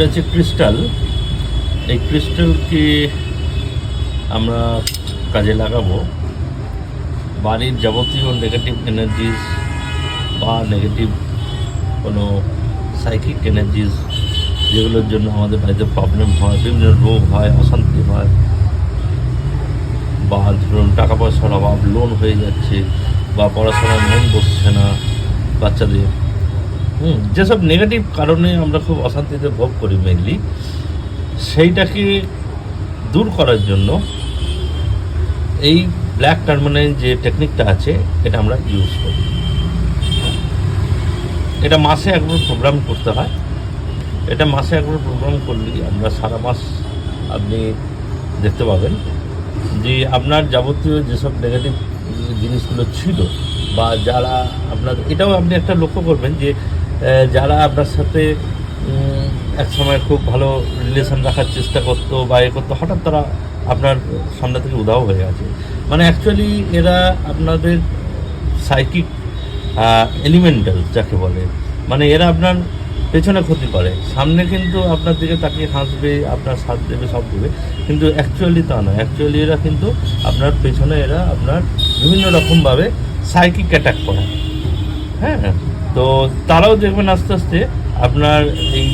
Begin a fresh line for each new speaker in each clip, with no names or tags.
এটা হচ্ছে ক্রিস্টাল। এই ক্রিস্টালকে আমরা কাজে লাগাবো বাড়ির যাবতীয় নেগেটিভ এনার্জিস বা নেগেটিভ কোনো সাইকিক এনার্জিস যেগুলোর জন্য আমাদের বাড়িতে প্রবলেম হয়, বিভিন্ন রোগ হয়, অশান্তি হয়, বা ধরুন টাকা পয়সার অভাব, লোন হয়ে যাচ্ছে, বা পড়াশোনার মন বসছে না বাচ্চাদের, যেসব নেগেটিভ কারণে আমরা খুব অশান্তিতে ভোগ করি মেনলি, সেইটাকে দূর করার জন্য এই ব্ল্যাক টার্মালাইন যে টেকনিকটা আছে এটা আমরা ইউজ করি। এটা মাসে একবার প্রোগ্রাম করতে হয়। এটা মাসে একবার প্রোগ্রাম করলেই আমরা সারা মাস আপনি দেখতে পাবেন যে আপনার যাবতীয় যেসব নেগেটিভ জিনিসগুলো ছিল, বা যারা আপনার, এটাও আপনি একটা লক্ষ্য করবেন যে যারা আপনার সাথে এক সময় খুব ভালো রিলেশন রাখার চেষ্টা করতো বা এ করতো, হঠাৎ তারা আপনার সামনে থেকে উধাও হয়ে গেছে। মানে অ্যাকচুয়ালি এরা আপনাদের সাইকিক এলিমেন্টাল যাকে বলে, মানে এরা আপনার পেছনে ক্ষতি করে, সামনে কিন্তু আপনার দিকে তাকিয়ে হাসবে, আপনার সাথ দেবে, সব দেবে, কিন্তু অ্যাকচুয়ালি তা নয়। অ্যাকচুয়ালি এরা কিন্তু আপনার পেছনে এরা আপনার বিভিন্ন রকমভাবে সাইকিক অ্যাটাক করে। হ্যাঁ, তো তারাও দেখবেন আস্তে আস্তে আপনার এই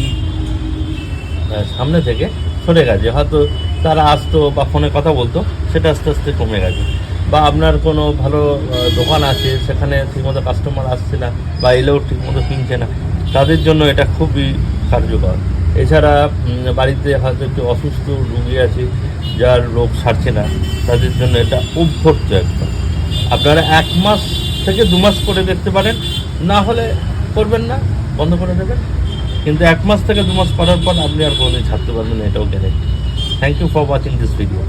সামনে থেকে সরে গেছে। হয়তো তারা আসতো বা ফোনে কথা বলতো, সেটা আস্তে আস্তে কমে গেছে। বা আপনার কোনো ভালো দোকান আছে, সেখানে ঠিকমতো কাস্টমার আসছে না বা এলেও ঠিকমতো কিনছে না, তাদের জন্য এটা খুবই কার্যকর। এছাড়া বাড়িতে হয়তো একটু অসুস্থ রোগী আছে, যার রোগ সারছে না, তাদের জন্য এটা অভ্যর্থ একদম। আপনারা 1 মাস থেকে 2 মাস করে দেখতে পারেন, না হলে করবেন না, বন্ধ করে দেবেন। কিন্তু 1 মাস থেকে 2 মাস করার পর আপনি আর কোনোদিন ছাড়তে পারবেন না, এটাও guarantee. Thank you for watching this video.